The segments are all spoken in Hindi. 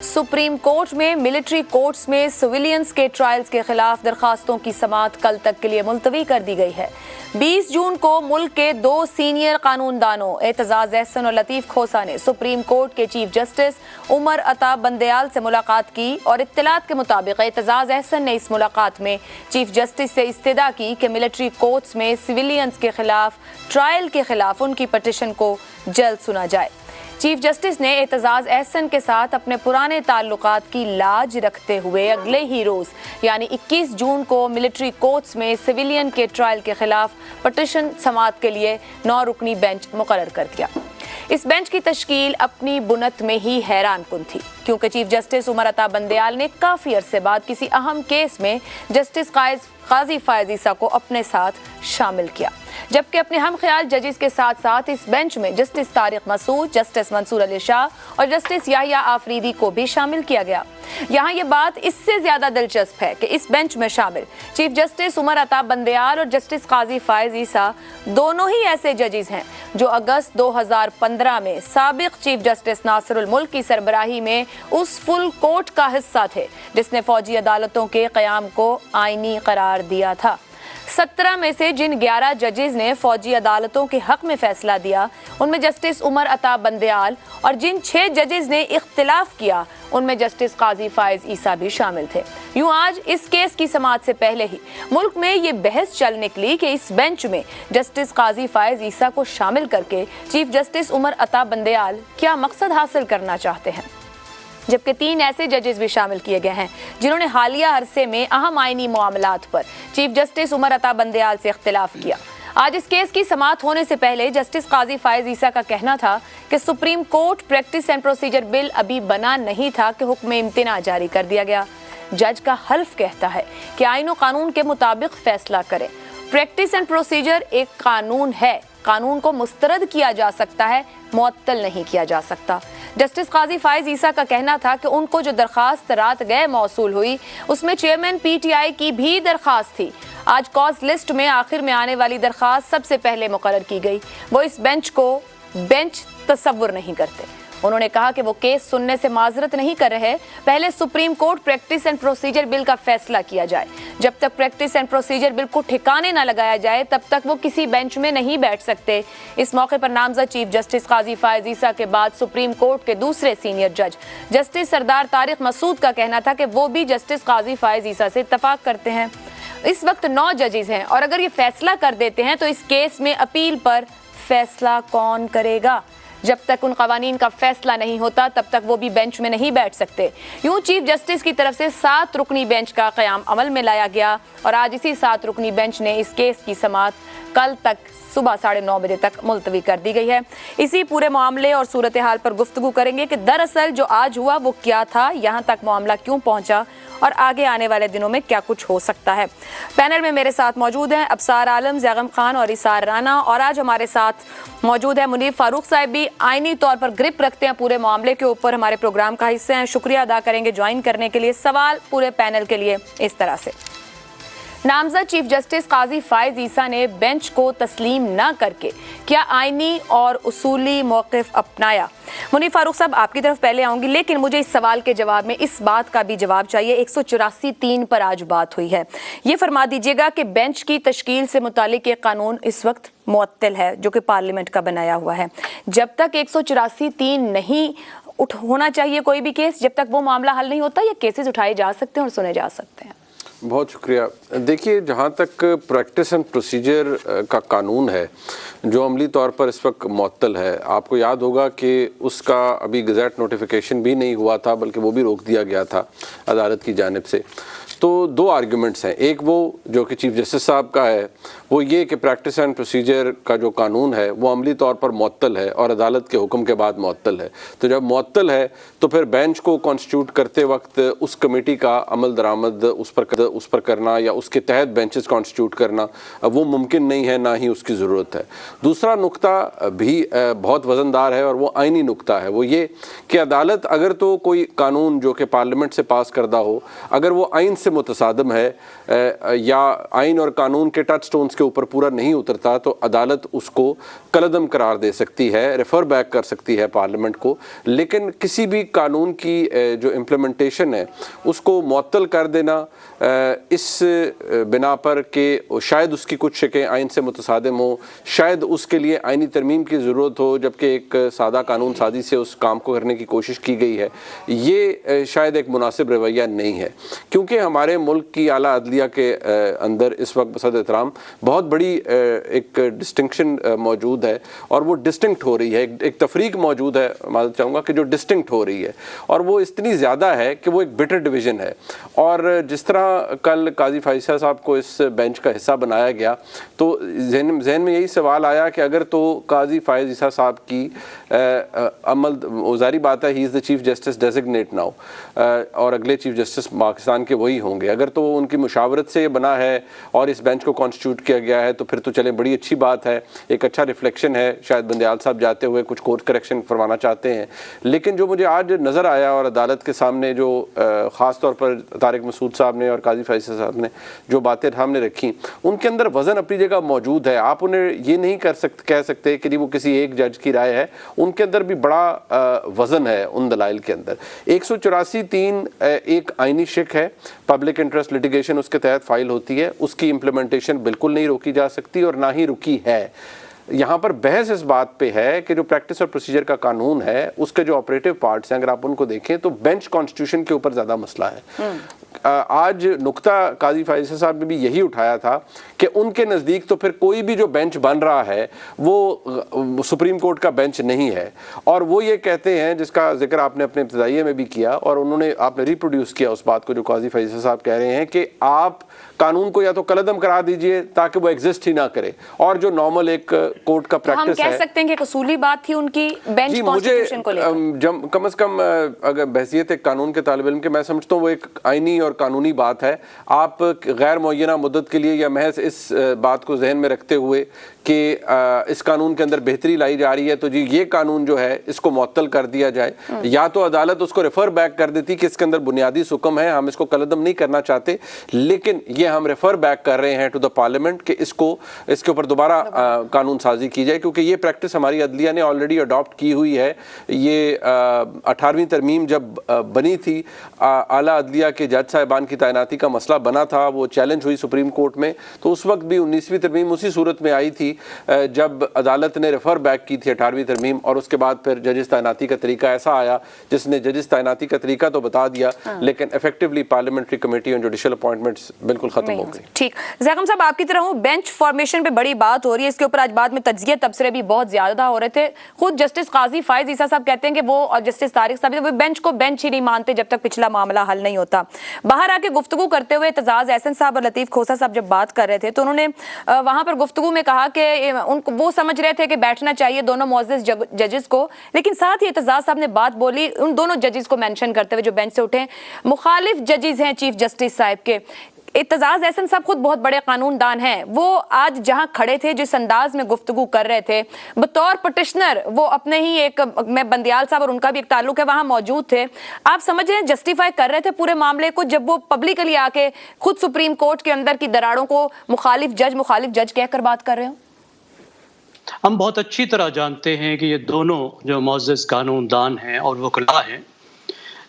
सुप्रीम कोर्ट में मिलिट्री कोर्ट्स में सिविलियंस के ट्रायल्स के खिलाफ दरखास्तों की समाअत कल तक के लिए मुलतवी कर दी गई है। 20 जून को मुल्क के दो सीनियर कानूनदानों एतजाज अहसन और लतीफ खोसा ने सुप्रीम कोर्ट के चीफ जस्टिस उमर अता बंदयाल से मुलाकात की और इत्तलात के मुताबिक एतजाज अहसन ने इस मुलाकात में चीफ जस्टिस से इस्तदा की कि मिलिट्री कोर्ट्स में सिविलियंस के खिलाफ ट्रायल के खिलाफ उनकी पटिशन को जल्द सुना जाए। चीफ जस्टिस ने एतजाज अहसन के साथ अपने पुराने ताल्लुकात की लाज रखते हुए अगले ही रोज यानी 21 जून को मिलिट्री कोर्ट्स में सिविलियन के ट्रायल के खिलाफ पटिशन समाअत के लिए 9 रुकनी बेंच मुकर्रर कर दिया। इस बेंच की तश्कील अपनी बुनत में ही हैरान कुन थी, क्योंकि चीफ जस्टिस उमर अता बंदयाल ने काफी अरसे बाद किसी अहम केस में जस्टिस काजी फायज ईसा को अपने साथ शामिल किया, जबकि अपने हम ख्याल जजेस के साथ साथ इस बेंच में जस्टिस तारिक मसूद, जस्टिस मंसूर अली शाह और जस्टिस याहिया आफरीदी को भी शामिल किया गया। यहाँ ये बात इससे ज्यादा दिलचस्प है कि इस बेंच में शामिल चीफ जस्टिस उमर अता बंदयाल और जस्टिस काजी फायज ईसा दोनों ही ऐसे जजेस हैं जो अगस्त 2015 में साबिक चीफ जस्टिस नासिरुल मुल्क की सरबराही में उस फुल कोर्ट का हिस्सा थे जिसने फौजी अदालतों के क़याम को आईनी करार दिया था। 17 में से जिन 11 जजेस ने फौजी अदालतों के हक में फैसला दिया उनमें जस्टिस उमर अता बंदयाल और जिन 6 जजेस ने इख्तिलाफ किया उनमें जस्टिस काजी फायज ईसा भी शामिल थे। यूं आज इस केस की समाअत से पहले ही मुल्क में ये बहस चल निकली कि इस बेंच में जस्टिस काजी फायज ईसा को शामिल करके चीफ जस्टिस उमर अता बंदयाल क्या मकसद हासिल करना चाहते हैं, जबकि 3 ऐसे जजेस भी शामिल किए गए हैं जिन्होंने हालिया अरसे में अहम आईनी मामलात पर चीफ जस्टिस उमर अता बंदयाल से इख्तिलाफ किया। आज इस केस की समाअत होने से पहले जस्टिस काजी फायज ईसा का कहना था कि supreme court practice and procedure bill अभी बना नहीं था कि हुक्म इम्तिना जारी कर दिया गया। जज का हल्फ कहता है कि आईन और कानून के मुताबिक फैसला करें। प्रैक्टिस एंड प्रोसीजर एक कानून है, कानून को मुस्तरद किया जा सकता है, मुअत्तल नहीं किया जा सकता। जस्टिस काजी फायज ईसा का कहना था कि उनको जो दरखास्त रात गए मौसूल हुई उसमें चेयरमैन पीटीआई की भी दरखास्त थी। आज कॉज लिस्ट में आखिर में आने वाली दरखास्त सबसे पहले मुकर्रर की गई। वो इस बेंच को बेंच तस्वुर नहीं करते। उन्होंने कहा कि वो केस सुनने से माजरत नहीं कर रहे, पहले supreme court practice and procedure bill का फैसला किया जाए। जब तक प्रैक्टिस एंड प्रोसीजर बिल को ठिकाने न लगाया जाए तब तक वो किसी बेंच में नहीं बैठ सकते। इस मौके पर नामजद चीफ जस्टिस काजी फायज ईसा के बाद सुप्रीम कोर्ट के दूसरे सीनियर जज जस्टिस सरदार तारिक मसूद का कहना था कि वो भी जस्टिस काजी फायज ईसा से इत्तफाक करते हैं। इस वक्त 9 जजेस हैं और अगर ये फैसला कर देते हैं तो इस केस में अपील पर फैसला कौन करेगा? जब तक उन कवानीन का फैसला नहीं होता तब तक वो भी बेंच में नहीं बैठ सकते। यूं चीफ जस्टिस की तरफ से 7 रुकनी बेंच का क़याम अमल में लाया गया और आज इसी 7 रुकनी बेंच ने इस केस की समाअत कल तक सुबह 9:30 बजे तक मुलतवी कर दी गई है। इसी पूरे मामले और सूरत हाल पर गुफ्तगू करेंगे कि दरअसल जो आज हुआ वो क्या था, यहाँ तक मामला क्यों पहुँचा और आगे आने वाले दिनों में क्या कुछ हो सकता है। पैनल में मेरे साथ मौजूद हैं अबसार आलम, ज़ैगम खान और इसार राना, और आज हमारे साथ मौजूद है मुनीफ फारूक साहब भी आईनी तौर पर ग्रिप रखते हैं पूरे मामले के ऊपर, हमारे प्रोग्राम का हिस्सा हैं। शुक्रिया अदा करेंगे ज्वाइन करने के लिए। सवाल पूरे पैनल के लिए इस तरह से, नामजद चीफ जस्टिस काजी फायज ईसा ने बेंच को तस्लीम न करके क्या आईनी और उसूली मौक़िफ़ अपनाया? मुनीफ फारूक साहब आपकी तरफ पहले आऊँगी, लेकिन मुझे इस सवाल के जवाब में इस बात का भी जवाब चाहिए। 184(3) पर आज बात हुई है, ये फरमा दीजिएगा कि बेंच की तश्कील से मुतालिक एक कानून इस वक्त मुअत्तल है जो कि पार्लियामेंट का बनाया हुआ है। जब तक 184(3) नहीं होना चाहिए कोई भी केस, जब तक वो मामला हल नहीं होता, ये केसेस उठाए जा सकते हैं और सुने जा सकते हैं। बहुत शुक्रिया। देखिए, जहाँ तक प्रैक्टिस एंड प्रोसीजर का कानून है जो अमली तौर पर इस वक्त मुअत्तल है, आपको याद होगा कि उसका अभी गज़ेट नोटिफिकेशन भी नहीं हुआ था, बल्कि वो भी रोक दिया गया था अदालत की जानिब से। तो 2 आर्ग्यूमेंट्स हैं। एक वो जो कि चीफ जस्टिस साहब का है, वो ये कि प्रैक्टिस एंड प्रोसीजर का जो कानून है वो अमली तौर पर मुअत्तल है और अदालत के हुक्म के बाद मुअत्तल है। तो जब मुअत्तल है तो फिर बेंच को कॉन्स्टिट्यूट करते वक्त उस कमेटी का अमल दरामद उस पर करना या उसके तहत बेंचेस कॉन्स्टिट्यूट करना वो मुमकिन नहीं है, ना ही उसकी ज़रूरत है। दूसरा नुक्ता भी बहुत वज़नदार है और वो आइनी नुक्ता है। वो ये कि अदालत अगर तो कोई कानून जो कि पार्लियामेंट से पास करदा हो, अगर वो आइन से से मुतसादम है या आइन और कानून के टच स्टोन्स के ऊपर पूरा नहीं उतरता, तो अदालत उसको कलअदम करार दे सकती है, रेफर बैक कर सकती है पार्लियामेंट को। लेकिन किसी भी कानून की जो इम्प्लीमेंटेशन है उसको मुअत्तल कर देना इस बिना पर कि शायद उसकी कुछ शिकें आइन से मुतसादिम हो, शायद उसके लिए आइनी तरमीम की ज़रूरत हो, जबकि एक सादा कानून साजी से उस काम को करने की कोशिश की गई है, ये शायद एक मुनासिब रवैया नहीं है। क्योंकि हमारे मुल्क की आला अदलिया के अंदर इस वक्त बसद एहतराम बहुत बड़ी एक डिस्टिंक्शन मौजूद है, और वो डिस्टिंक्ट हो रही है, एक तफरीक मौजूद है, मालूम चाहूँगा कि जो डिस्टिंक्ट हो रही है, और वो इतनी ज़्यादा है कि वो एक बिटर डिवीज़न है। और जिस तरह कल काजी फाइज़ साहब को इस बेंच का हिस्सा बनाया गया, तो जहन में यही सवाल आया कि अगर तो काजी फाइज़ साहब की अमल, जारी बात है, he is the chief justice designate now, और अगले चीफ जस्टिस पाकिस्तान के वही होंगे, अगर तो उनकी मुशावरत से ये बना है और इस बेंच को कॉन्स्टिट्यूट किया गया है, तो फिर तो चले बड़ी अच्छी बात है, एक अच्छा रिफ्लेक्शन है। शायद बंदियाल साहब जाते हुए कुछ कोर्स करेक्शन फरमाना चाहते हैं। लेकिन जो मुझे आज नज़र आया और अदालत के सामने जो ख़ास तौर पर तारिक मसूद साहब ने और काजी फाइज़ साहब ने जो बातें सामने रखी, उनके अंदर वज़न अपनी जगह मौजूद है। आप उन्हें ये नहीं कह सकते कि वो किसी एक जज की राय है, उनके अंदर भी बड़ा वज़न है उन दलाइल के अंदर। 184(3) एक आइनी शिक है, पब्लिक इंटरेस्ट लिटिगेशन उसके तहत फाइल होती है, उसकी इम्प्लीमेंटेशन बिल्कुल नहीं रोकी जा सकती और ना ही रुकी है। यहाँ पर बहस इस बात पे है कि जो प्रैक्टिस और प्रोसीजर का कानून है उसके जो ऑपरेटिव पार्ट्स हैं, अगर आप उनको देखें तो बेंच कॉन्स्टिट्यूशन के ऊपर ज़्यादा मसला है। आज नुक्ता काजी फाइज़ साहब ने भी यही उठाया था कि उनके नज़दीक तो फिर कोई भी जो बेंच बन रहा है वो सुप्रीम कोर्ट का बेंच नहीं है, और वो ये कहते हैं, जिसका जिक्र आपने अपने इब्तिदाइये में भी किया और आपने रिप्रोड्यूस किया उस बात को, जो काजी फाइज़ साहब कह रहे हैं कि आप कानून को या तो कलअदम करा दीजिए ताकि वो एग्जिस्ट ही ना करे, और जो नॉर्मल एक कोर्ट का प्रैक्टिस है। हम कह सकते हैं कि कसूली बात थी उनकी बेंच कॉन्स्टिट्यूशन को लेकर। कम अज कम अगर बहसियत एक कानून के तालिब इल्म के, मैं समझता हूँ वो एक आइनी और कानूनी बात है। आप गैर मुअय्यना मुद्दत के लिए या महज इस बात को जहन में रखते हुए कि इस कानून के अंदर बेहतरी लाई जा रही है, तो जी ये कानून जो है इसको मुअत्तल कर दिया जाए, या तो अदालत उसको रेफर बैक कर देती कि इसके अंदर बुनियादी हुक्म है, हम इसको कलअदम नहीं करना चाहते, लेकिन ये हम रेफर बैक कर रहे हैं टू द पार्लियामेंट कि इसके ऊपर दोबारा कानून साजी की जाए, क्योंकि ये प्रैक्टिस हमारी अदलिया ने ऑलरेडी अडॉप्ट की हुई है। ये 18वीं तरमीम जब बनी थी, आला अदलिया के जज साहिबान की तैनाती का मसला बना था, वो चैलेंज हुई सुप्रीम कोर्ट में, तो उस वक्त भी 19वीं तरमीम उसी सूरत में आई थी जब अदालत ने रेफर बैक की थी 18वीं तरमीम, और उसके बाद फिर जजिस तैनाती का तरीका ऐसा आया जिसने जजिस तैनाती का तरीका तो बता दिया, लेकिन effectively parliamentary committee on judicial appointments बिल्कुल खत्म हो गई। ठीक, ज़ैगम साहब आपकी तरह हूँ, बेंच फॉर्मेशन पे बड़ी बात हो रही है, इसके ऊपर आज बाद में तज्जिए तबसरे भी बहुत ज्यादा हो रहे थे। खुद जस्टिस काजी फाइज़ ईसा साहब कहते हैं कि वो, और जस्टिस तारिक साहब, वो बेंच को बेंच ही नहीं मानते जब तक पिछला मामला हल नहीं होता। बाहर आके गुफ्तगू करते हुए एतजाज एहसन साहब और लतीफ खोसा साहब जब बात कर रहे थे, तो उन्होंने वहां पर गुफ्तगू में कहा कि उनको वो समझ रहे थे कि बैठना चाहिए दोनों मुअज़्ज़िज़ जजेस को, लेकिन साथ ही एतजाज साहब ने बात बोली उन दोनों जजेस को मेंशन करते हुए जो बेंच से उठे, मुखालिफ जजेस हैं चीफ जस्टिस साहब के। एतजाज एहसन साहब खुद बहुत बड़े कानूनदान हैं, वो आज जहां खड़े थे, जिस अंदाज में गुफ्तगू कर रहे थे, बतौर पिटिशनर वो अपने ही एक, मैं बंदियाल साहब और उनका भी एक ताल्लुक है, वहां मौजूद थे। आप समझ रहे हैं जस्टिफाई कर रहे थे पूरे मामले को, जब वो पब्लिकली आके खुद सुप्रीम कोर्ट के अंदर की दरारों को मुखालिफ जज कहकर बात कर रहे हो? हम बहुत अच्छी तरह जानते हैं कि ये दोनों जो मुअज़्ज़िज़ कानूनदान हैं और वकला हैं,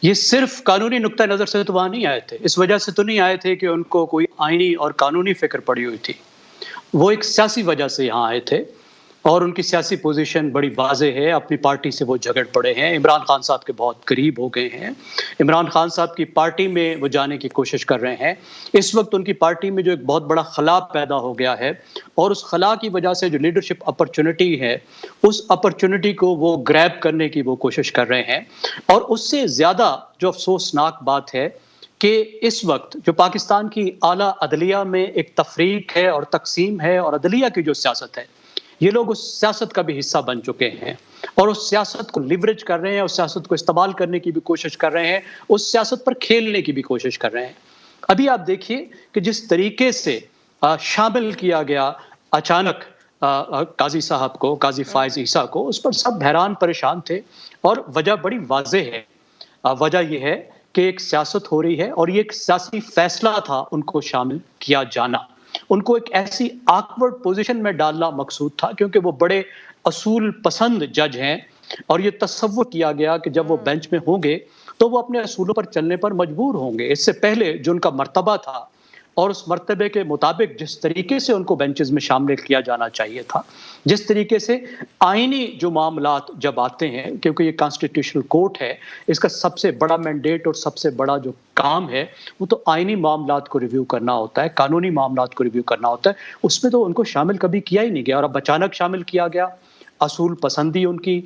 ये सिर्फ कानूनी नुक्ता नज़र से तो वहाँ नहीं आए थे। इस वजह से तो नहीं आए थे कि उनको कोई आईनी और कानूनी फ़िक्र पड़ी हुई थी, वो एक सियासी वजह से यहाँ आए थे, और उनकी सियासी पोजीशन बड़ी वाज़ेह है। अपनी पार्टी से वो झगड़ पड़े हैं, इमरान खान साहब के बहुत करीब हो गए हैं, इमरान खान साहब की पार्टी में वो जाने की कोशिश कर रहे हैं। इस वक्त उनकी पार्टी में जो एक बहुत बड़ा खला पैदा हो गया है, और उस खला की वजह से जो लीडरशिप अपॉर्चुनिटी है, उस अपॉर्चुनिटी को वो ग्रैब करने की वो कोशिश कर रहे हैं। और उससे ज़्यादा जो अफसोसनाक बात है कि इस वक्त जो पाकिस्तान की आला अदलिया में एक तफरीक है और तकसीम है, और अदलिया की जो सियासत है, ये लोग उस सियासत का भी हिस्सा बन चुके हैं, और उस सियासत को लिवरेज कर रहे हैं, उस सियासत को इस्तेमाल करने की भी कोशिश कर रहे हैं, उस सियासत पर खेलने की भी कोशिश कर रहे हैं। अभी आप देखिए कि जिस तरीके से शामिल किया गया अचानक काजी साहब को, काजी फाइज़ ईसा को, उस पर सब हैरान परेशान थे, और वजह बड़ी वाज़ेह है। वजह यह है कि एक सियासत हो रही है और ये एक सियासी फैसला था उनको शामिल किया जाना। उनको एक ऐसी ऑकवर्ड पोजीशन में डालना मकसूद था क्योंकि वो बड़े असूल पसंद जज हैं और ये तसव्वुर किया गया कि जब वो बेंच में होंगे तो वो अपने असूलों पर चलने पर मजबूर होंगे। इससे पहले जो उनका मर्तबा था और उस मर्तबे के मुताबिक जिस तरीके से उनको बेंचेस में शामिल किया जाना चाहिए था, जिस तरीके से आईनी जो मामलात जब आते हैं, क्योंकि ये कॉन्स्टिट्यूशनल कोर्ट है, इसका सबसे बड़ा मैंडेट और सबसे बड़ा जो काम है वो तो आईनी मामलात को रिव्यू करना होता है, कानूनी मामलात को रिव्यू करना होता है। उसमें तो उनको शामिल कभी किया ही नहीं गया और अब अचानक शामिल किया गया। असूल पसंदी उनकी,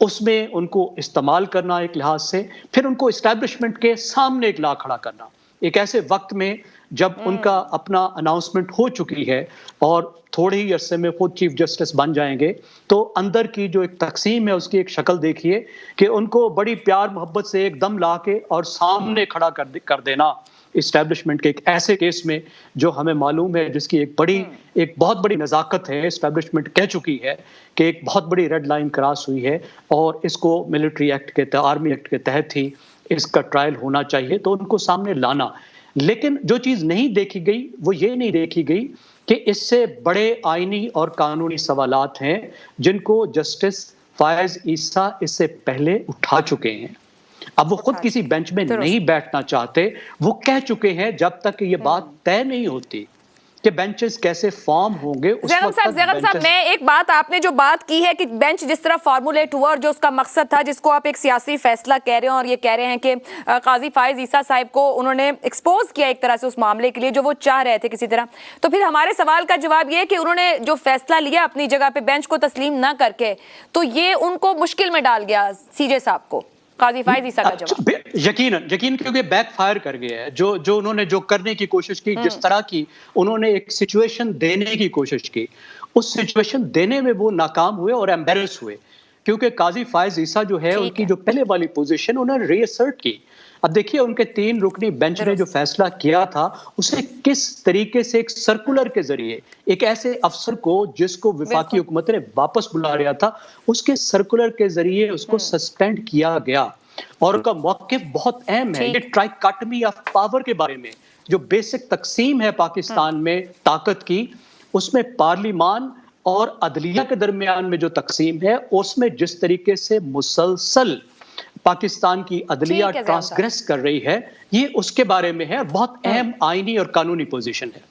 उसमें उनको इस्तेमाल करना एक लिहाज से, फिर उनको इस्टेब्लिशमेंट के सामने एक ला खड़ा करना एक ऐसे वक्त में जब उनका अपना अनाउंसमेंट हो चुकी है और थोड़े ही अरसे में खुद चीफ जस्टिस बन जाएंगे, तो अंदर की जो एक तकसीम है उसकी एक शक्ल देखिए कि उनको बड़ी प्यार मोहब्बत से एकदम ला के और सामने खड़ा कर देना इस्टेब्लिशमेंट के एक ऐसे केस में जो हमें मालूम है, जिसकी एक बहुत बड़ी नज़ाकत है। इस्टेब्लिशमेंट कह चुकी है कि एक बहुत बड़ी रेड लाइन क्रॉस हुई है और इसको मिलिट्री एक्ट के आर्मी एक्ट के तहत ही इसका ट्रायल होना चाहिए, तो उनको सामने लाना। लेकिन जो चीज नहीं देखी गई वो ये नहीं देखी गई कि इससे बड़े आईनी और कानूनी सवालात हैं जिनको जस्टिस फायज ईसा इससे पहले उठा चुके हैं। अब वो खुद किसी बेंच में नहीं बैठना चाहते। वो कह चुके हैं जब तक ये बात तय नहीं होती कि बेंचेस कैसे फॉर्म होंगे उस वक्त तक जैगब साहब, मैं एक बात, आपने जो बात की है कि बेंच जिस तरह फॉर्मुलेट हुआ और जो उसका मकसद था, जिसको आप एक सियासी फैसला कह रहे हैं और ये कह रहे हैं कि काजी फायज ईसा साहब को उन्होंने एक्सपोज किया एक तरह से उस मामले के लिए जो वो चाह रहे थे किसी तरह, तो फिर हमारे सवाल का जवाब ये है कि उन्होंने जो फैसला लिया अपनी जगह पे बेंच को तस्लीम ना करके, तो ये उनको मुश्किल में डाल गया सीजे साहब को, काजी फायज ईसा का जवाब। यकीन क्योंकि बैकफायर कर गया है। जो उन्होंने जो करने की कोशिश की, जिस तरह की उन्होंने एक सिचुएशन देने की कोशिश की, उस सिचुएशन देने में वो नाकाम हुए और एम्बेरस हुए, क्योंकि काजी फायज ईसा जो है उनकी जो पहले वाली पोजीशन उन्होंने रीअसर्ट की। अब देखिए उनके 3 रुकनी बेंच ने जो फैसला किया था उसे किस तरीके से एक सर्कुलर के जरिए एक ऐसे अफसर को जिसको विफाकी हुकूमत ने वापस बुला रहा था, उसके सर्कुलर के जरिए उसको सस्पेंड किया गया। और उनका मौक़िफ़ बहुत अहम है। ये ट्राइकोटमी ऑफ पावर के बारे में जो बेसिक तकसीम है पाकिस्तान में ताकत की, उसमें पार्लिमान और अदलिया के दरमियान में जो तकसीम है उसमें जिस तरीके से मुसलसल पाकिस्तान की अदलिया ट्रांसग्रेस कर रही है, ये उसके बारे में है। बहुत अहम आईनी और कानूनी पोजीशन है।